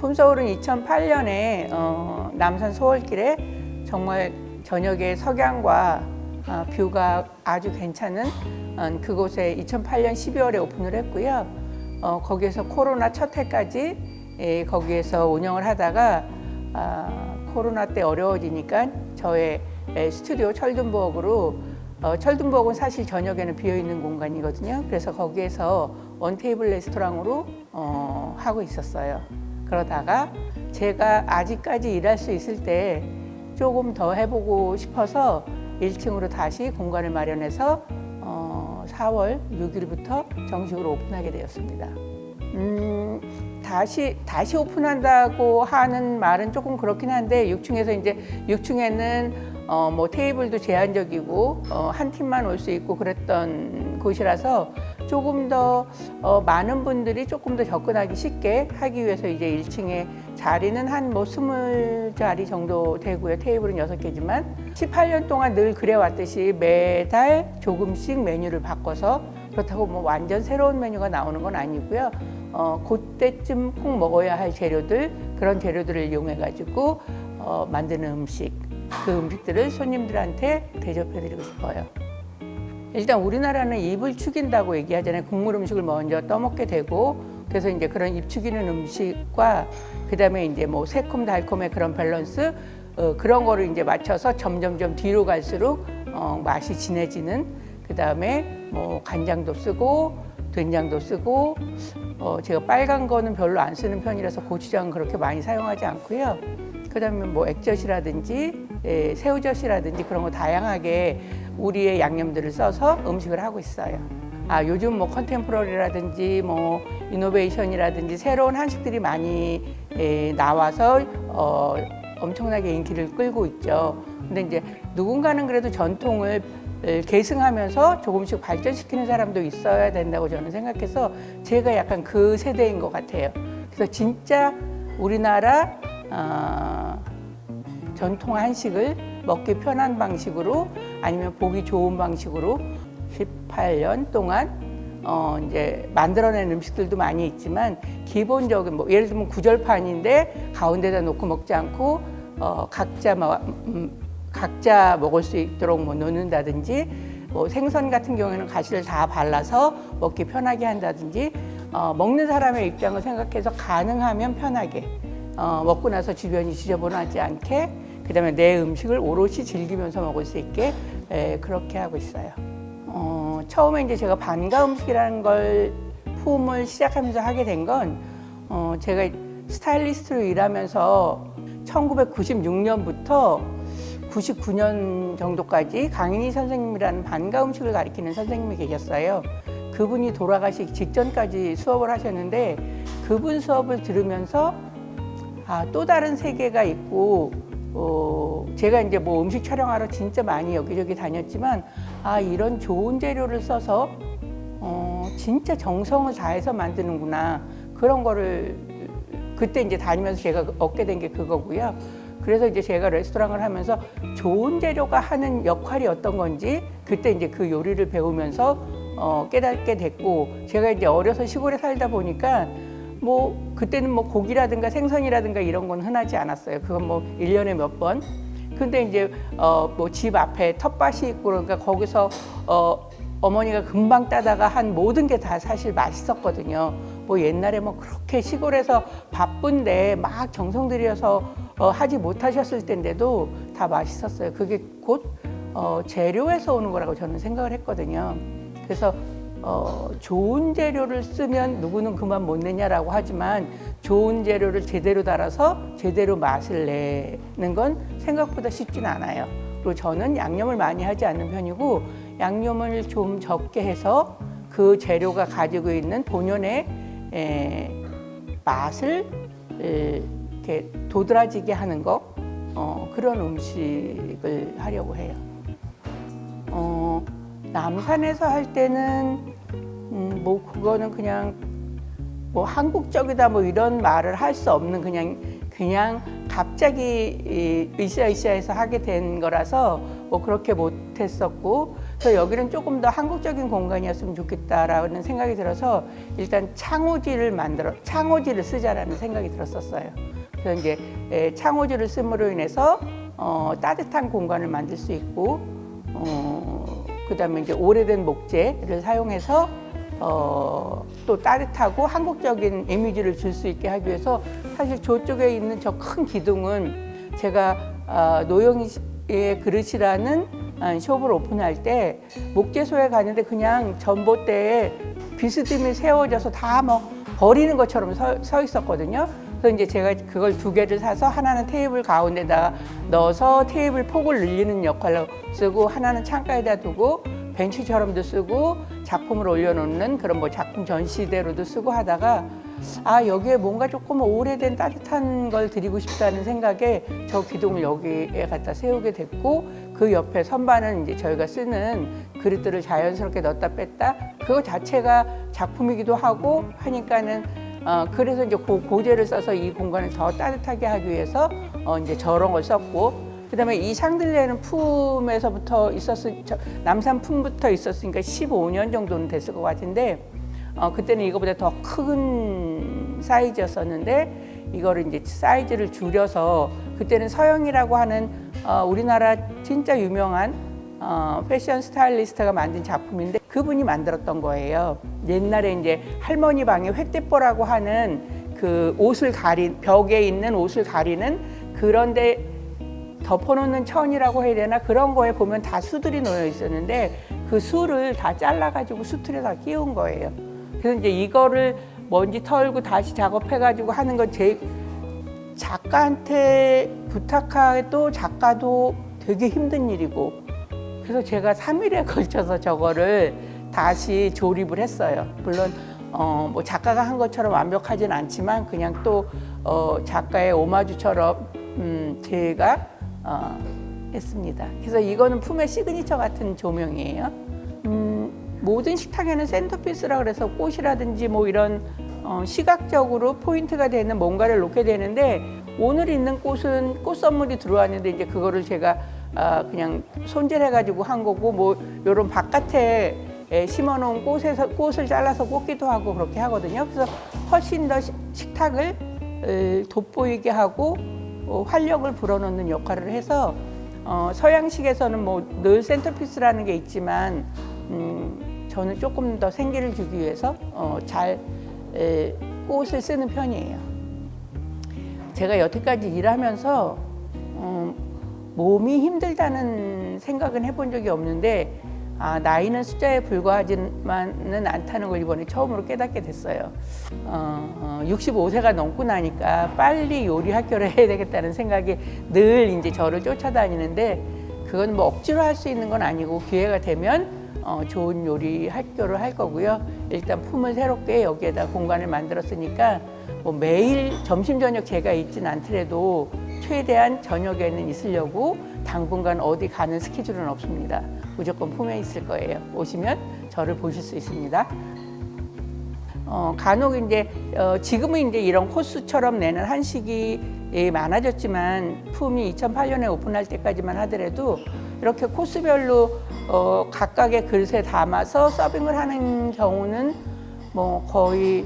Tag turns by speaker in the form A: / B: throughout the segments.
A: 봄서울은 2008년에 남산 소월길에 정말 저녁에 석양과 뷰가 아주 괜찮은 그곳에 2008년 12월에 오픈을 했고요. 거기에서 코로나 첫 해까지 거기에서 운영을 하다가 코로나 때 어려워지니까 저의 스튜디오 철든부엌으로 철든부엌은 사실 저녁에는 비어있는 공간이거든요. 그래서 거기에서 원테이블 레스토랑으로 하고 있었어요. 그러다가 제가 아직까지 일할 수 있을 때 조금 더 해보고 싶어서 1층으로 다시 공간을 마련해서 4월 6일부터 정식으로 오픈하게 되었습니다. 다시 오픈한다고 하는 말은 조금 그렇긴 한데 6층에서 이제 6층에는 뭐 테이블도 제한적이고 한 팀만 올 수 있고 그랬던 곳이라서 조금 더 많은 분들이 조금 더 접근하기 쉽게 하기 위해서 이제 1층에 자리는 한 뭐 20자리 정도 되고요. 테이블은 6개지만 18년 동안 늘 그래왔듯이 매달 조금씩 메뉴를 바꿔서 그렇다고 뭐 완전 새로운 메뉴가 나오는 건 아니고요. 그때쯤 꼭 먹어야 할 재료들, 그런 재료들을 이용해 가지고 만드는 음식, 그 음식들을 손님들한테 대접해드리고 싶어요. 일단 우리나라는 입을 축인다고 얘기하잖아요. 국물 음식을 먼저 떠먹게 되고, 그래서 이제 그런 입 축이는 음식과 그다음에 이제 뭐 새콤 달콤의 그런 밸런스, 그런 거를 이제 맞춰서 점점점 뒤로 갈수록 맛이 진해지는. 그다음에 뭐 간장도 쓰고 된장도 쓰고, 제가 빨간 거는 별로 안 쓰는 편이라서 고추장은 그렇게 많이 사용하지 않고요. 그다음에 뭐 액젓이라든지 새우젓이라든지 그런 거 다양하게 우리의 양념들을 써서 음식을 하고 있어요. 요즘 뭐 컨템포러리라든지 뭐 이노베이션이라든지 새로운 한식들이 많이 나와서 엄청나게 인기를 끌고 있죠. 근데 이제 누군가는 그래도 전통을 계승하면서 조금씩 발전시키는 사람도 있어야 된다고 저는 생각해서 제가 약간 그 세대인 것 같아요. 그래서 진짜 우리나라 전통 한식을 먹기 편한 방식으로 아니면 보기 좋은 방식으로 18년 동안 이제 만들어낸 음식들도 많이 있지만 기본적인 뭐 예를 들면 구절판인데 가운데다 놓고 먹지 않고 각자 먹을 수 있도록 뭐 놓는다든지, 뭐 생선 같은 경우에는 가시를 다 발라서 먹기 편하게 한다든지, 먹는 사람의 입장을 생각해서 가능하면 편하게 먹고 나서 주변이 지저분하지 않게, 그다음에 내 음식을 오롯이 즐기면서 먹을 수 있게 그렇게 하고 있어요. 처음에 이제 제가 반가 음식이라는 걸 품을 시작하면서 하게 된 건 제가 스타일리스트로 일하면서 1996년부터 99년 정도까지 강인희 선생님이라는 반가 음식을 가리키는 선생님이 계셨어요. 그분이 돌아가시기 직전까지 수업을 하셨는데 그분 수업을 들으면서 또 다른 세계가 있고, 제가 이제 뭐 음식 촬영하러 진짜 많이 여기저기 다녔지만 이런 좋은 재료를 써서 진짜 정성을 다해서 만드는구나, 그런 거를 그때 이제 다니면서 제가 얻게 된 게 그거고요. 그래서 이제 제가 레스토랑을 하면서 좋은 재료가 하는 역할이 어떤 건지 그때 이제 그 요리를 배우면서 깨닫게 됐고, 제가 이제 어려서 시골에 살다 보니까 뭐 그때는 뭐 고기라든가 생선이라든가 이런 건 흔하지 않았어요. 그건 뭐 1년에 몇 번. 근데 이제 뭐 집 앞에 텃밭이 있고 그러니까 거기서 어머니가 금방 따다가 한 모든 게 다 사실 맛있었거든요. 뭐 옛날에 뭐 그렇게 시골에서 바쁜데 막 정성 들여서 하지 못하셨을 때인데도 다 맛있었어요. 그게 곧 재료에서 오는 거라고 저는 생각을 했거든요. 그래서 좋은 재료를 쓰면 누구는 그만 못 내냐라고 하지만 좋은 재료를 제대로 달아서 제대로 맛을 내는 건 생각보다 쉽진 않아요. 그리고 저는 양념을 많이 하지 않는 편이고 양념을 좀 적게 해서 그 재료가 가지고 있는 본연의 맛을 이렇게 도드라지게 하는 거, 그런 음식을 하려고 해요. 남산에서 할 때는 뭐 그거는 그냥 뭐 한국적이다 뭐 이런 말을 할 수 없는 그냥 갑자기 으쌰으쌰해서 하게 된 거라서 뭐 그렇게 못했었고, 그래서 여기는 조금 더 한국적인 공간이었으면 좋겠다라는 생각이 들어서 일단 창호지를 쓰자라는 생각이 들었었어요. 그래서 이제 창호지를 씀으로 인해서 따뜻한 공간을 만들 수 있고, 그다음에 이제 오래된 목재를 사용해서 또 따뜻하고 한국적인 이미지를 줄 수 있게 하기 위해서 사실 저쪽에 있는 저 큰 기둥은 제가 노영희의 그릇이라는 숍을 오픈할 때 목재소에 갔는데 그냥 전봇대에 비스듬히 세워져서 다 뭐 버리는 것처럼 서 있었거든요. 그래서 이제 제가 그걸 2개를 사서 하나는 테이블 가운데다 넣어서 테이블 폭을 늘리는 역할로 쓰고, 하나는 창가에다 두고 벤치처럼도 쓰고 작품을 올려놓는 그런 뭐 작품 전시대로도 쓰고 하다가, 여기에 뭔가 조금 오래된 따뜻한 걸 드리고 싶다는 생각에 저 기둥을 여기에 갖다 세우게 됐고, 그 옆에 선반은 이제 저희가 쓰는 그릇들을 자연스럽게 넣었다 뺐다, 그거 자체가 작품이기도 하고 하니까는 그래서 이제 고재를 써서 이 공간을 더 따뜻하게 하기 위해서 이제 저런 걸 썼고, 그다음에 이 샹들리에는 품에서부터 남산 품부터 있었으니까 15년 정도는 됐을 것 같은데, 그때는 이거보다 더 큰 사이즈였었는데 이거를 이제 사이즈를 줄여서, 그때는 서영이라고 하는 우리나라 진짜 유명한 패션 스타일리스트가 만든 작품인데 그분이 만들었던 거예요. 옛날에 이제 할머니 방에 횃대뽀라고 하는 그 벽에 있는 옷을 가리는, 그런데 덮어놓는 천이라고 해야 되나, 그런 거에 보면 다 수들이 놓여 있었는데 그 수를 다 잘라가지고 수틀에 다 끼운 거예요. 그래서 이제 이거를 먼지 털고 다시 작업해가지고 하는 건 제 작가한테 부탁해도 작가도 되게 힘든 일이고, 그래서 제가 3일에 걸쳐서 저거를 다시 조립을 했어요. 물론 뭐 작가가 한 것처럼 완벽하진 않지만 그냥 또 작가의 오마주처럼 제가 했습니다. 그래서 이거는 품의 시그니처 같은 조명이에요. 모든 식탁에는 센터피스라 그래서 꽃이라든지 뭐 이런 시각적으로 포인트가 되는 뭔가를 놓게 되는데, 오늘 있는 꽃은 꽃 선물이 들어왔는데 이제 그거를 제가 그냥 손질해가지고 한 거고, 뭐 이런 바깥에 심어놓은 꽃을 잘라서 꽂기도 하고 그렇게 하거든요. 그래서 훨씬 더 식탁을 돋보이게 하고 활력을 불어넣는 역할을 해서, 서양식에서는 뭐 늘 센터피스라는 게 있지만 저는 조금 더 생기를 주기 위해서 잘 꽃을 쓰는 편이에요. 제가 여태까지 일하면서 몸이 힘들다는 생각은 해본 적이 없는데, 나이는 숫자에 불과하지만은 않다는 걸 이번에 처음으로 깨닫게 됐어요. 65세가 넘고 나니까 빨리 요리 학교를 해야 되겠다는 생각이 늘 이제 저를 쫓아다니는데, 그건 뭐 억지로 할 수 있는 건 아니고 기회가 되면 좋은 요리 학교를 할 거고요. 일단 품을 새롭게 여기에다 공간을 만들었으니까 뭐 매일 점심 저녁 제가 있진 않더라도 최대한 저녁에는 있으려고 당분간 어디 가는 스케줄은 없습니다. 무조건 품에 있을 거예요. 오시면 저를 보실 수 있습니다. 간혹 이제 지금은 이제 이런 코스처럼 내는 한식이 많아졌지만, 품이 2008년에 오픈할 때까지만 하더라도 이렇게 코스별로 각각의 그릇에 담아서 서빙을 하는 경우는 뭐 거의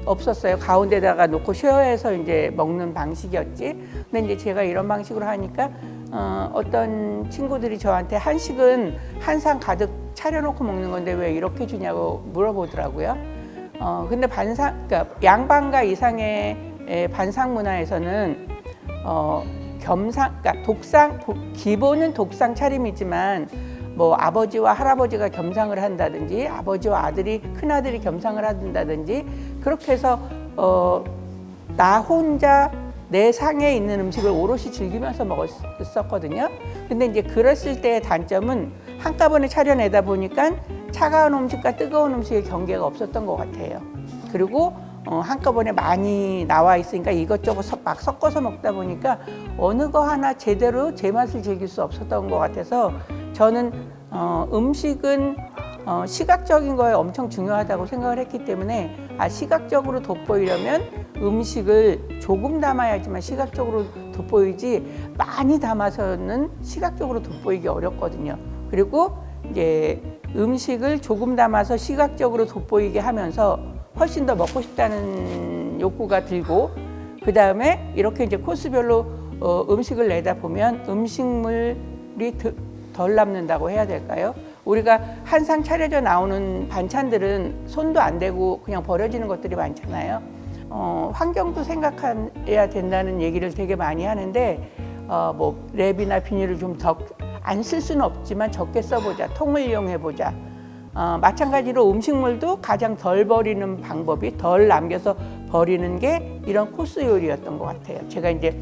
A: 없었어요. 가운데다가 놓고 쉐어해서 이제 먹는 방식이었지. 근데 이제 제가 이런 방식으로 하니까 어떤 친구들이 저한테 한식은 한 상 가득 차려놓고 먹는 건데 왜 이렇게 주냐고 물어보더라고요. 근데 그러니까 양반가 이상의 반상 문화에서는 그러니까 기본은 독상 차림이지만 뭐 아버지와 할아버지가 겸상을 한다든지 아버지와 큰아들이 겸상을 한다든지 그렇게 해서 나 혼자 내 상에 있는 음식을 오롯이 즐기면서 먹었었거든요. 근데 이제 그랬을 때의 단점은 한꺼번에 차려내다 보니까 차가운 음식과 뜨거운 음식의 경계가 없었던 것 같아요. 그리고 한꺼번에 많이 나와 있으니까 이것저것 막 섞어서 먹다 보니까 어느 거 하나 제대로 제 맛을 즐길 수 없었던 것 같아서, 저는 음식은 시각적인 거에 엄청 중요하다고 생각을 했기 때문에 시각적으로 돋보이려면 음식을 조금 담아야지만 시각적으로 돋보이지 많이 담아서는 시각적으로 돋보이기 어렵거든요. 그리고 이제 음식을 조금 담아서 시각적으로 돋보이게 하면서 훨씬 더 먹고 싶다는 욕구가 들고, 그 다음에 이렇게 이제 코스별로 음식을 내다 보면 음식물이 덜 남는다고 해야 될까요? 우리가 한 상 차려져 나오는 반찬들은 손도 안 대고 그냥 버려지는 것들이 많잖아요. 환경도 생각해야 된다는 얘기를 되게 많이 하는데, 뭐 랩이나 비닐을 좀 더 안 쓸 수는 없지만 적게 써보자, 통을 이용해보자. 마찬가지로 음식물도 가장 덜 버리는 방법이, 덜 남겨서 버리는 게 이런 코스 요리였던 것 같아요. 제가 이제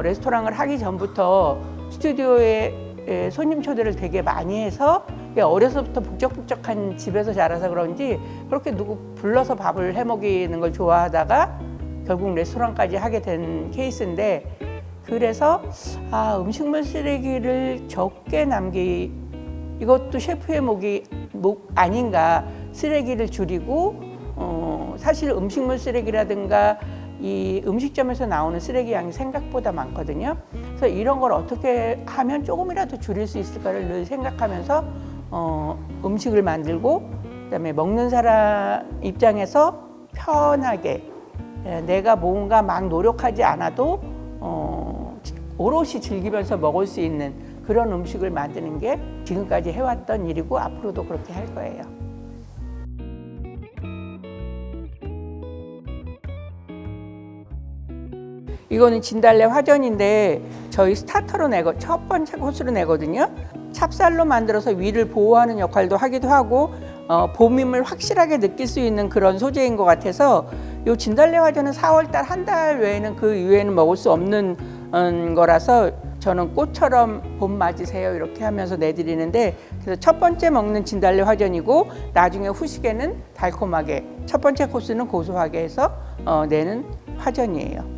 A: 레스토랑을 하기 전부터 스튜디오에 손님 초대를 되게 많이 해서, 어려서부터 북적북적한 집에서 자라서 그런지 그렇게 누구 불러서 밥을 해 먹이는 걸 좋아하다가 결국 레스토랑까지 하게 된 케이스인데, 그래서 음식물 쓰레기를 적게 이것도 셰프의 목 아닌가. 쓰레기를 줄이고, 사실 음식물 쓰레기라든가 이 음식점에서 나오는 쓰레기 양이 생각보다 많거든요. 그래서 이런 걸 어떻게 하면 조금이라도 줄일 수 있을까를 늘 생각하면서 음식을 만들고, 그다음에 먹는 사람 입장에서 편하게, 내가 뭔가 막 노력하지 않아도 오롯이 즐기면서 먹을 수 있는 그런 음식을 만드는 게 지금까지 해왔던 일이고 앞으로도 그렇게 할 거예요. 이거는 진달래 화전인데 저희 스타터로 첫 번째 코스로 내거든요. 찹쌀로 만들어서 위를 보호하는 역할도 하기도 하고, 봄임을 확실하게 느낄 수 있는 그런 소재인 것 같아서, 이 진달래 화전은 4월달 한 달 외에는 그 이외에는 먹을 수 없는 거라서 저는 꽃처럼 봄 맞으세요 이렇게 하면서 내드리는데, 그래서 첫 번째 먹는 진달래 화전이고 나중에 후식에는 달콤하게, 첫 번째 코스는 고소하게 해서 내는 화전이에요.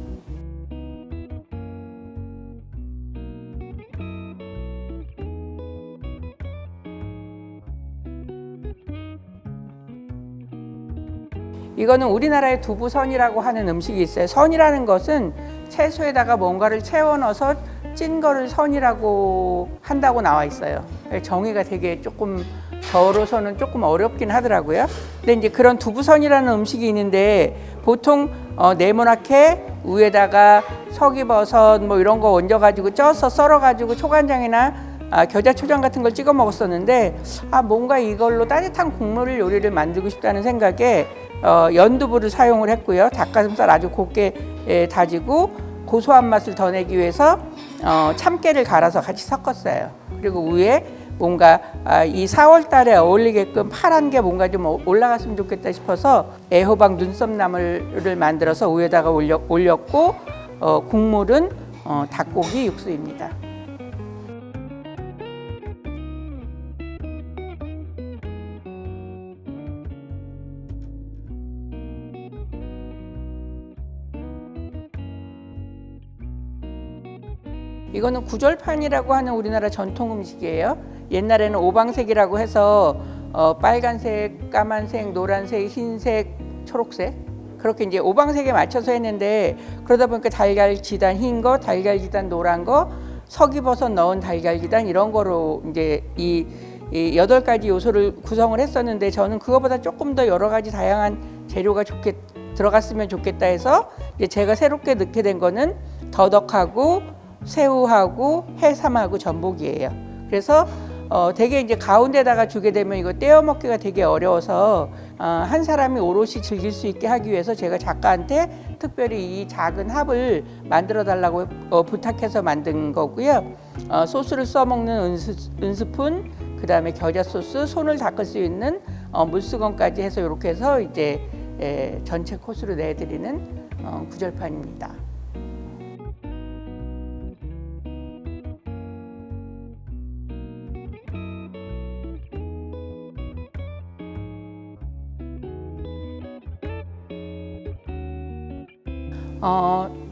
A: 이거는 우리나라의 두부선이라고 하는 음식이 있어요. 선이라는 것은 채소에다가 뭔가를 채워 넣어서 찐 거를 선이라고 한다고 나와 있어요. 정의가 되게 조금 저로서는 조금 어렵긴 하더라고요. 근데 이제 그런 두부선이라는 음식이 있는데, 보통 네모나게 위에다가 서기버섯 뭐 이런 거 얹어가지고 쪄서 썰어가지고 초간장이나 겨자초장 같은 걸 찍어 먹었었는데, 뭔가 이걸로 따뜻한 국물 요리를 만들고 싶다는 생각에 연두부를 사용을 했고요. 닭가슴살 아주 곱게 다지고 고소한 맛을 더 내기 위해서 참깨를 갈아서 같이 섞었어요. 그리고 위에 뭔가 이 4월 달에 어울리게끔 파란 게 뭔가 좀 올라갔으면 좋겠다 싶어서 애호박 눈썹나물을 만들어서 위에다가 올렸고, 국물은 닭고기 육수입니다. 이거는 구절판이라고 하는 우리나라 전통 음식이에요. 옛날에는 오방색이라고 해서 빨간색, 까만색, 노란색, 흰색, 초록색, 그렇게 이제 오방색에 맞춰서 했는데, 그러다 보니까 달걀지단 흰 거, 달걀지단 노란 거, 서기버섯 넣은 달걀지단 이런 거로 이제 이 8가지 요소를 구성을 했었는데, 저는 그거보다 조금 더 여러 가지 다양한 재료가 들어갔으면 좋겠다 해서 이제 제가 새롭게 넣게 된 거는 더덕하고 새우하고 해삼하고 전복이에요. 그래서 되게 이제 가운데다가 주게 되면 이거 떼어 먹기가 되게 어려워서 한 사람이 오롯이 즐길 수 있게 하기 위해서 제가 작가한테 특별히 이 작은 합을 만들어 달라고 부탁해서 만든 거고요. 소스를 써먹는 은스푼, 그 다음에 겨자 소스, 손을 닦을 수 있는 물수건까지 해서 이렇게 해서 이제 전체 코스로 내드리는 구절판입니다.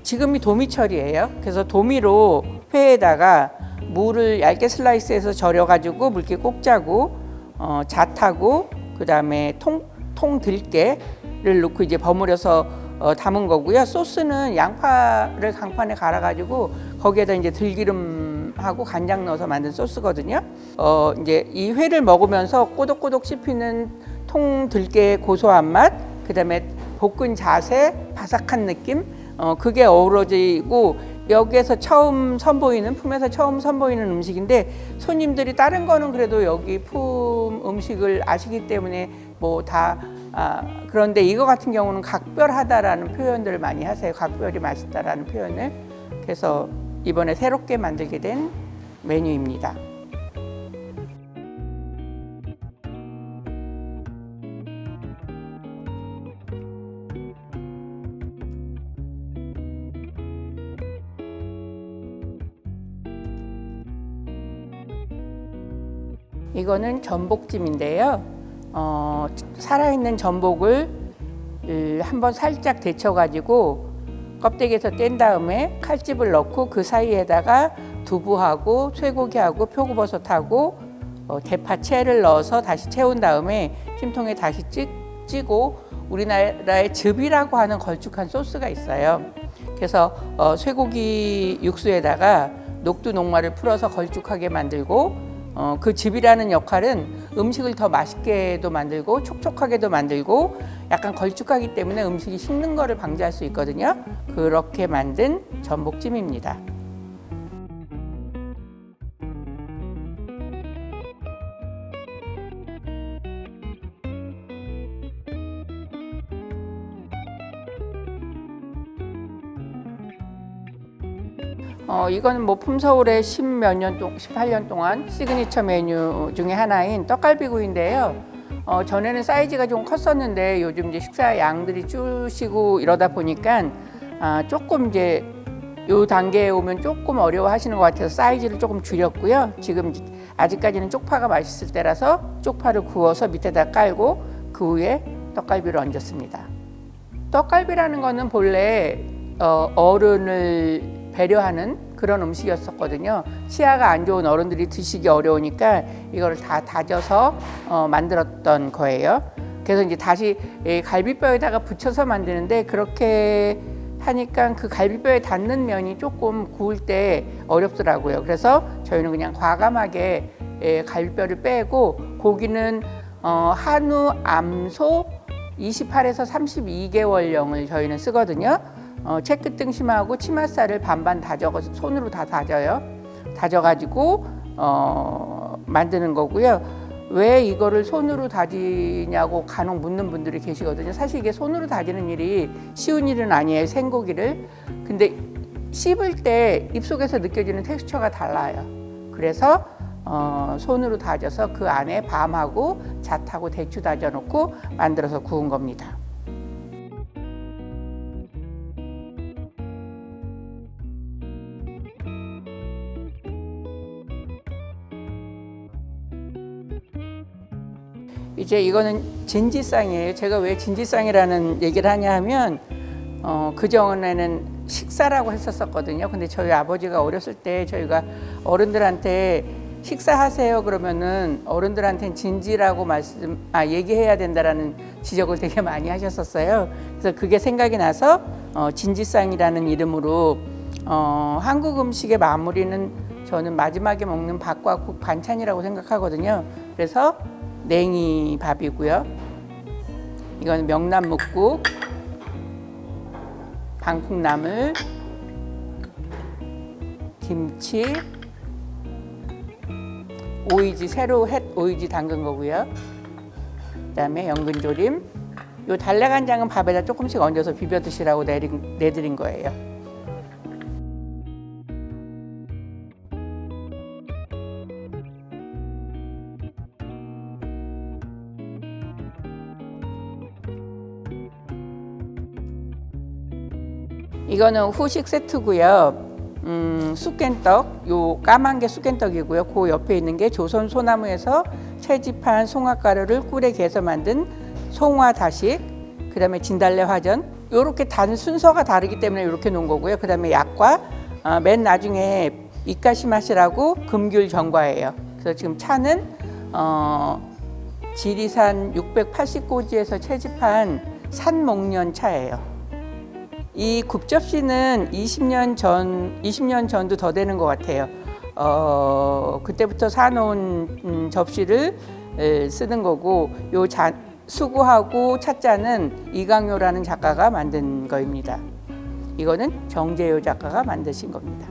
A: 지금이 도미철이에요. 그래서 도미로 회에다가 무를 얇게 슬라이스해서 절여가지고 물기 꼭 짜고, 잣하고, 그 다음에 통 들깨를 넣고 이제 버무려서 담은 거고요. 소스는 양파를 강판에 갈아가지고 거기에다 이제 들기름하고 간장 넣어서 만든 소스거든요. 이제 이 회를 먹으면서 꼬독꼬독 씹히는 통들깨의 고소한 맛, 그다음에 볶은 잣의 바삭한 느낌, 그게 어우러지고 여기에서 처음 선보이는, 품에서 처음 선보이는 음식인데, 손님들이 다른 거는 그래도 여기 품 음식을 아시기 때문에 뭐 다 그런데 이거 같은 경우는 각별하다라는 표현들을 많이 하세요. 각별이 맛있다라는 표현을. 그래서 이번에 새롭게 만들게 된 메뉴입니다. 이거는 전복찜인데요. 살아있는 전복을 한번 살짝 데쳐가지고 껍데기에서 뗀 다음에 칼집을 넣고 그 사이에다가 두부하고 쇠고기하고 표고버섯하고 대파채를 넣어서 다시 채운 다음에 찜통에 다시 찌고 우리나라의 즙이라고 하는 걸쭉한 소스가 있어요. 그래서 쇠고기 육수에다가 녹두 녹말을 풀어서 걸쭉하게 만들고 그 즙이라는 역할은 음식을 더 맛있게도 만들고 촉촉하게도 만들고 약간 걸쭉하기 때문에 음식이 식는 거를 방지할 수 있거든요. 그렇게 만든 전복찜입니다. 이거는 뭐 품서울의 18년 동안 시그니처 메뉴 중에 하나인 떡갈비구이인데요. 전에는 사이즈가 좀 컸었는데 요즘 이제 식사 양들이 줄시고 이러다 보니까 조금 이제 요 단계에 오면 조금 어려워하시는 것 같아서 사이즈를 조금 줄였고요. 지금 아직까지는 쪽파가 맛있을 때라서 쪽파를 구워서 밑에다 깔고 그 위에 떡갈비를 얹었습니다. 떡갈비라는 거는 본래 어른을 배려하는 그런 음식이었었거든요. 치아가 안 좋은 어른들이 드시기 어려우니까 이거를 다 다져서 만들었던 거예요. 그래서 이제 다시 갈비뼈에다가 붙여서 만드는데 그렇게 하니까 그 갈비뼈에 닿는 면이 조금 구울 때 어렵더라고요. 그래서 저희는 그냥 과감하게 갈비뼈를 빼고 고기는 한우 암소 28에서 32개월령을 저희는 쓰거든요. 채끝 등심하고 치맛살을 반반 다져서 손으로 다 다져요. 다져가지고 만드는 거고요. 왜 이거를 손으로 다지냐고 간혹 묻는 분들이 계시거든요. 사실 이게 손으로 다지는 일이 쉬운 일은 아니에요. 생고기를. 근데 씹을 때 입속에서 느껴지는 텍스처가 달라요. 그래서 손으로 다져서 그 안에 밤하고 잣하고 대추 다져 놓고 만들어서 구운 겁니다. 이제 이거는 진지쌍이에요. 제가 왜 진지쌍이라는 얘기를 하냐 하면 그전에는 식사라고 했었거든요. 근데 저희 아버지가 어렸을 때 저희가 어른들한테 식사하세요 그러면은 어른들한테는 진지라고 얘기해야 된다라는 지적을 되게 많이 하셨었어요. 그래서 그게 생각이 나서 진지쌍이라는 이름으로 한국 음식의 마무리는 저는 마지막에 먹는 밥과 국 반찬이라고 생각하거든요. 그래서 냉이 밥이고요. 이건 명란묵국, 방풍나물, 김치, 오이지 새로 햇 오이지 담근 거고요. 그다음에 연근조림. 요 달래간장은 밥에다 조금씩 얹어서 비벼 드시라고 내드린 거예요. 이거는 후식 세트고요. 쑥깬떡, 요 까만 게 쑥깬떡이고요. 그 옆에 있는 게 조선 소나무에서 채집한 송화가루를 꿀에 개서 만든 송화다식, 그다음에 진달래 화전. 요렇게 단 순서가 다르기 때문에 이렇게 놓은 거고요. 그다음에 약과 맨 나중에 이까시마시라고 금귤 전과예요. 그래서 지금 차는 지리산 680고지에서 채집한 산목련 차예요. 이 굽접시는 20년 전도 더 되는 것 같아요. 그때부터 사놓은 접시를 쓰는 거고, 수구하고 찻잔은 이강요라는 작가가 만든 거입니다. 이거는 정재효 작가가 만드신 겁니다.